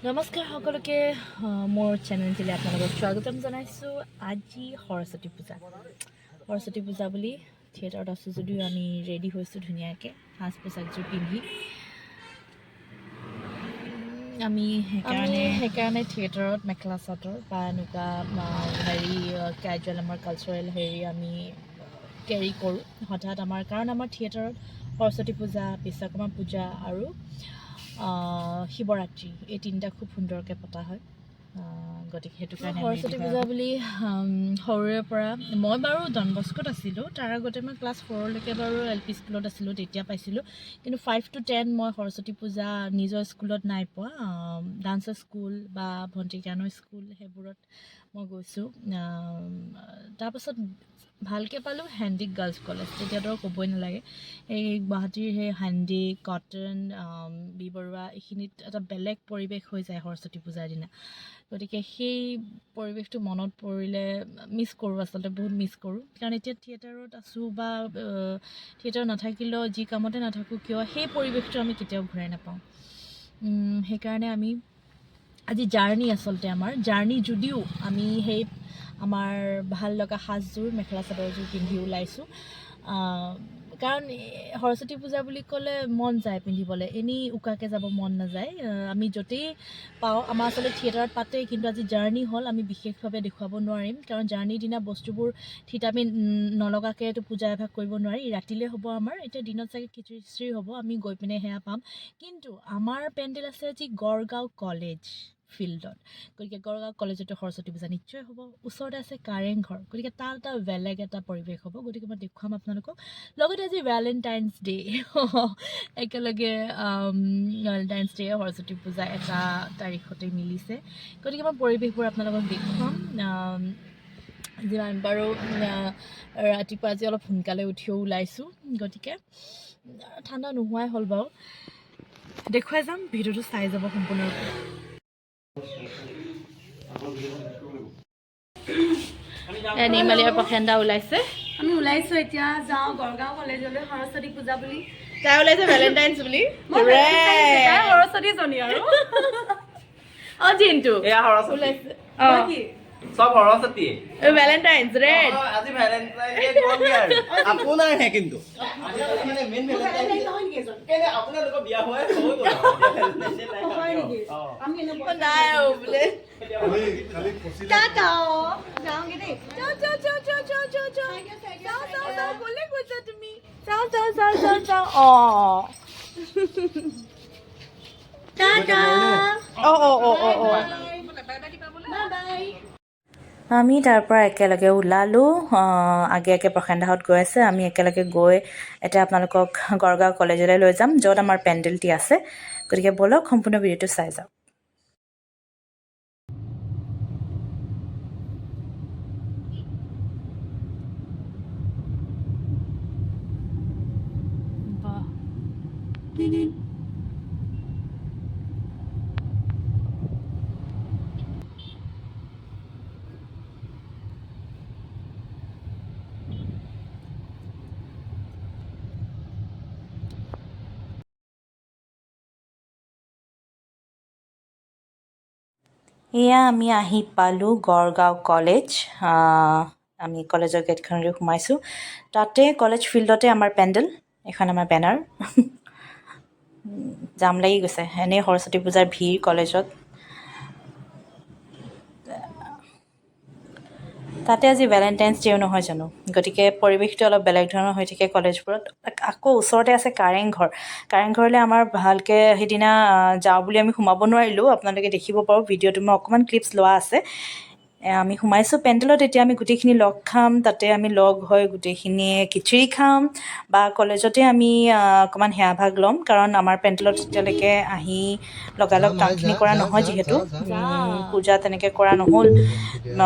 নমস্কাৰ সকলোকে মোৰ চেনেলটিলৈ আপোনালোকক স্বাগতম জনাইছোঁ। আজি সৰস্বতী পূজা বুলি থিয়েটাৰত আছোঁ যদিও আমি ৰেডি হৈছোঁ ধুনীয়াকৈ সাজ পোছাকযোৰ পিন্ধি। আমি সেইকাৰণে থিয়েটাৰত মেখেলা চাদৰ বা এনেকুৱা কেজুৱেল আমাৰ কালচাৰেল আমি কেৰি কৰোঁ হঠাৎ কাৰণ আমাৰ থিয়েটাৰত সৰস্বতী পূজা, বিশ্বকৰ্মা পূজা আৰু শিৱৰাত্ৰি এই তিনিটা খুব সুন্দৰকৈ পতা হয়। গতিকে সেইটো কাৰণে সৰস্বতী পূজা বুলি সৰুৰে পৰা মই বাৰু ডন বস্কোত আছিলোঁ। তাৰ আগতে মই ক্লাছ 4লৈকে বাৰু LP স্কুলত আছিলোঁ, তেতিয়া পাইছিলোঁ। কিন্তু 5 to 10 মই সৰস্বতী পূজা নিজৰ স্কুলত নাই পোৱা। ডান্সৰ স্কুল বা ভণ্টি গানৰ স্কুল সেইবোৰত মই গৈছোঁ। তাৰপাছত ভালকৈ পালোঁ হেণ্ডিক গাৰ্লছ কলেজ, তেতিয়াতো ক'বই নালাগে। এই গুৱাহাটীৰ সেই হেণ্ডিক, কটন, বি বৰুৱা এইখিনিত এটা বেলেগ পৰিৱেশ হৈ যায় সৰস্বতী পূজাৰ দিনা। গতিকে সেই পৰিৱেশটো মনত পৰিলে মিছ কৰোঁ, আচলতে বহুত মিছ কৰোঁ। কাৰণ এতিয়া থিয়েটাৰত আছোঁ বা থিয়েটাৰ নাথাকিলেও যি কামতে নাথাকোঁ কিয় সেই পৰিৱেশটো আমি কেতিয়াও ঘূৰাই নাপাওঁ। সেইকাৰণে আমি আজি আচলতে আমাৰ জাৰ্ণি যদিও আমি সেই আমাৰ ভাল লগা সাজযোৰ মেখেলা চাদৰযোৰ পিন্ধি ওলাইছোঁ। কাৰণ সৰস্বতী পূজা বুলি ক'লে মন যায় পিন্ধিবলৈ, এনেই উকাকৈ যাব মন নাযায়। আমি য'তেই পাওঁ আমাৰ আচলতে থিয়েটাৰত পাতেই, কিন্তু আজি জাৰ্ণি হ'ল আমি বিশেষভাৱে দেখুৱাব নোৱাৰিম। কাৰণ জাৰ্ণিৰ দিনা বস্তুবোৰ থিতামি নলগাকৈতো পূজা এভাগ কৰিব নোৱাৰি। ৰাতিলৈ হ'ব আমাৰ, এতিয়া দিনত চাগে খিচিৰি হ'ব, আমি গৈ পিনে সেয়া পাম। কিন্তু আমাৰ পেণ্ডেল আছে আজি গড়গাঁও কলেজ ফিল্ডত। গতিকে গড়গাঁও কলেজতো সৰস্বতী পূজা নিশ্চয় হ'ব। ওচৰতে আছে কাৰেংঘৰ, গতিকে তাত এটা বেলেগ এটা পৰিৱেশ হ'ব। গতিকে মই দেখুৱাম আপোনালোকক। লগতে আজি ভেলেণ্টাইন্স ডে একেলগে ভেলেণ্টাইন্স ডে সৰস্বতী পূজা এটা তাৰিখতে মিলিছে। গতিকে মই পৰিৱেশবোৰ আপোনালোকক দেখুৱাম। যিমান পাৰোঁ ৰাতিপুৱা আজি অলপ সোনকালে উঠিও ওলাইছোঁ, গতিকে ঠাণ্ডা নোহোৱাই হ'ল বাৰু। দেখুৱাই যাম, ভিডিঅ'টো চাই যাব সম্পূৰ্ণৰূপে। নিৰ্মালীৰ প্ৰসেন্দা ওলাইছে, আমি ওলাইছোঁ এতিয়া যাওঁ গড়গাঁও কলেজলৈ সৰস্বতী পূজা বুলি। তাই ওলাইছে ভেলেণ্টাইন্স বুলি, সৰস্বতীজনী আৰু জিন্তু ওলাইছে সব সৰস্বতী ভেলেণ্টাইন্স ৰেড। আজি ভ্যালেন্টাইন ডে গ'লগে আৰু আপোনাৰ হে কিন্তু মানে মেইন ভ্যালেন্টাইন নহয় নেকি এজন কেনে আপোনালোকৰ বিয়া হয় হৈ গ'ল হয় নেকি আমি এনে নাই বোলে খালি ফসিলা টাটা যাওঁগে দেই। যাওঁ ক'লে কৈছা তুমি? যাওঁ টাটা। আমি তাৰ পৰা একেলগে ওলালোঁ। আগে প্ৰসেনদাহঁত গৈ আছে, আমি একেলগে গৈ এতিয়া আপোনালোকক গড়গাঁও কলেজলৈ লৈ যাম, য'ত আমাৰ পেণ্ডেলটি আছে। গতিকে ব'লক সম্পূৰ্ণ ভিডিঅ'টো চাই যাওক। এয়া আমি আহি পালোঁ গড়গাঁও কলেজ। আমি কলেজৰ গেটখনলৈ সোমাইছোঁ। তাতে কলেজ ফিল্ডতে আমাৰ পেণ্ডেল, এখন আমাৰ বেনাৰ। জাম লাগি গৈছে, এনেই সৰস্বতী পূজাৰ ভিৰ কলেজত। তাতে আজি ভেলেণ্টাইন্স ডেও নহয় জানো, গতিকে পৰিৱেশটো অলপ বেলেগ ধৰণৰ হৈ থাকে কলেজবোৰত। আকৌ ওচৰতে আছে কাৰেংঘৰলৈ আমাৰ ভালকৈ সেইদিনা যাওঁ বুলি আমি সোমাব নোৱাৰিলোঁ। আপোনালোকে দেখিব পাৰোঁ ভিডিঅ'টো, মই অকণমান ক্লিপছ লোৱা আছে। আমি সোমাইছোঁ পেণ্ডেলত, এতিয়া আমি গোটেইখিনি লগ খাম। তাতে আমি লগ হৈ গোটেইখিনিয়ে খিচিৰি খাম বা কলেজতে আমি অকণমান সেৱা ভাগ ল'ম। কাৰণ আমাৰ পেণ্ডেলত এতিয়ালৈকে আহি লগালগ কামখিনি কৰা নহয়, যিহেতু পূজা তেনেকৈ কৰা নহ'ল।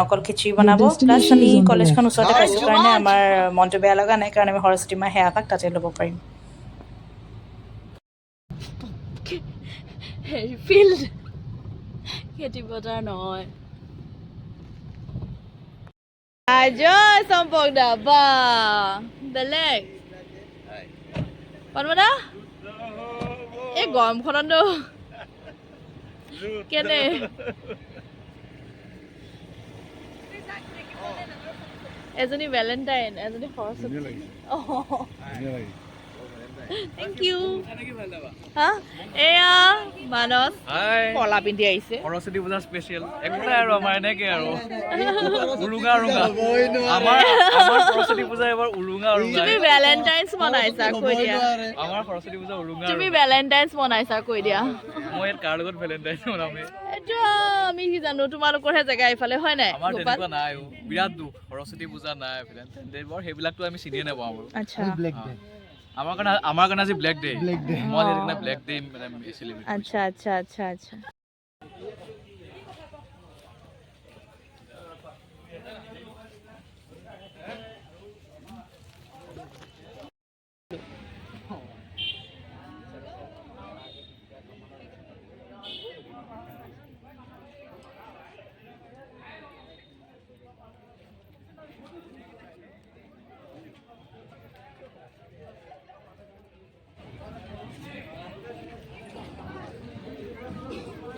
অকল খিচিৰি বনাব, প্লাছ আমি কলেজখন ওচৰতে পাইছোঁ কাৰণে আমাৰ মনটো বেয়া লগা নাই, কাৰণ আমি সৰস্বতী মাৰ সেৱা ভাগ তাতে ল'ব পাৰিম। ফিল্ড খেতি পথাৰ নহয়। জয় চম্পক দা, বা বেলেগ পদ্মদা এই গৰমখনতো কেনে এজনী ভেলেণ্টাইন এজনী সৰস্বতী থেংক ইউ হা এয়া মানস কলা পিন্ধি আহিছে সৰস্বতী পূজা স্পেচিয়েল একো নাই আৰু আমাৰ এনেকে আৰু উৰুঙা উৰুঙা আমাৰ সৰস্বতী পূজা এবাৰ উৰুঙা উৰুঙা তুমি ভেলেণ্টাইনছ মনাইছা কৈ দিয়া আমাৰ সৰস্বতী পূজা উৰুঙা তুমি ভেলেণ্টাইনছ মনাইছা কৈ দিয়া মই ইয়াত কাৰ লগত ভেলেণ্টাইন মনামে এইটো আমি কি জানো তোমালোকৰহে জেগা এইফালে হয় নাই আমাৰ তেনেকুৱা নাই বিৰাট দুখ সৰস্বতী পূজা নাই ভেলেণ্টাইন ডে বৰ সেইবিলাকতো আমি চিনিয়ে নাপাওঁ আৰু আচ্ছা আমাৰ কাৰণে আজি ব্লেক ডে মই সেইদিনা ব্লেক ডে মানে চেলিব্ৰেট আচ্ছা আচ্ছা আচ্ছা আচ্ছা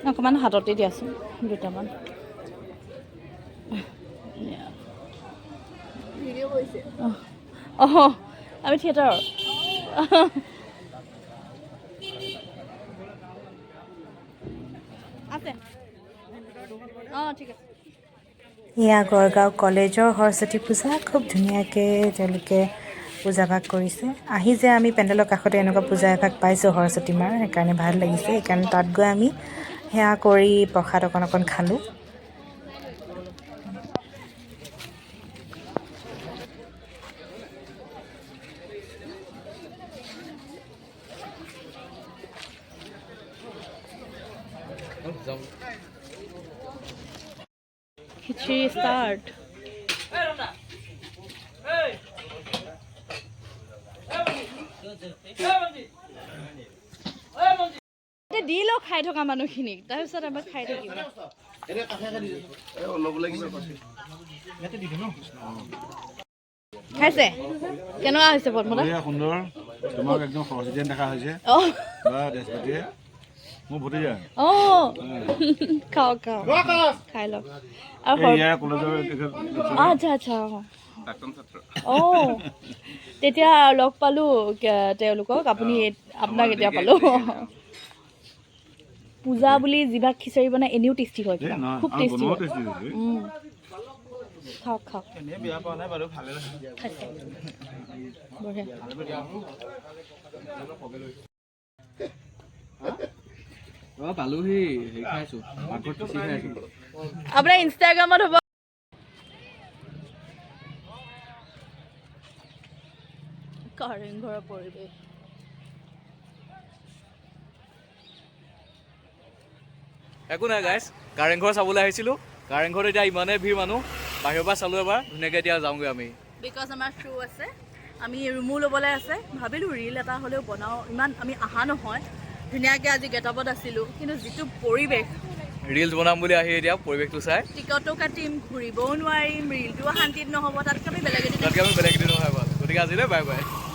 অকণমান হাততে দিয়াচোন দুটামান অঁ আমি থিয়েটাৰৰ আছে অঁ ঠিক আছে এয়া গড়গাঁও কলেজৰ সৰস্বতী পূজা খুব ধুনীয়াকৈ তেওঁলোকে পূজা ভাগ কৰিছে আহি যে আমি পেণ্ডেলৰ কাষতে এনেকুৱা পূজা এভাগ পাইছোঁ সৰস্বতী মাৰ সেইকাৰণে ভাল লাগিছে সেইকাৰণে তাত গৈ আমি সেয়া কৰি প্ৰসাদ অকণ অকণ খালোঁ খিচিৰি ষ্টাৰ্ট দি লওক খাই থকা মানুহখিনিক তাৰপিছত আমাৰ খাই থাকিব খাইছে কেনেকুৱা হৈছে পদ্মদা সুন্দৰ তোমাক একদম সৰস্বতী দেখা হৈছে অঁ বা দেশপাতিয়ে মোৰ ভতি যায় অঁ খাওক খাই লওক আৰু ইয়াৰ কলেজৰ আচ্ছা আচ্ছা অঁ তেতিয়া লগ পালোঁ তেওঁলোকক আপোনাক এতিয়া পালোঁ পূজা বুলি যিভাগ খিচাৰি বনাই এনেও টেষ্টি হয় কিবা খুব টেষ্টি হয় খাওক খাওক বেয়া পোৱা নাই বাৰু ভালে খাইছে বঢ়িয়া পালোহি হেৰি খাইছো মাংস খিচিৰি খাইছো আপোনাৰ ইনষ্টাগ্ৰামত হ'ব কাৰেংঘৰৰ পৰিৱেশ একো নাই গাইছ কাৰেংঘৰ চাবলৈ আহিছিলোঁ কাৰেংঘৰত এতিয়া ইমানেই ভিৰ মানুহ বাহিৰৰ পৰা চালোঁ এবাৰ ধুনীয়াকৈ এতিয়া যাওঁগৈ আমি বিকজ আমাৰ শ্ব' আছে আমি ৰুমো ল'বলৈ আছে ভাবিলোঁ ৰীল এটা হ'লেও বনাওঁ ইমান আমি অহা নহয় ধুনীয়াকৈ আজি গেটআপত আছিলোঁ কিন্তু যিটো পৰিৱেশ ৰিলছ বনাম বুলি আহি এতিয়া পৰিৱেশটো চাই টিকটো কাটিম ঘূৰিবও নোৱাৰিম ৰীলটোও শান্তিত নহ'ব তাতকৈ আমি বেলেগ এদিন তাতকৈ আমি বেলেগ এদিন নহয় ভাল গতিকে আজিলৈ বাই বাই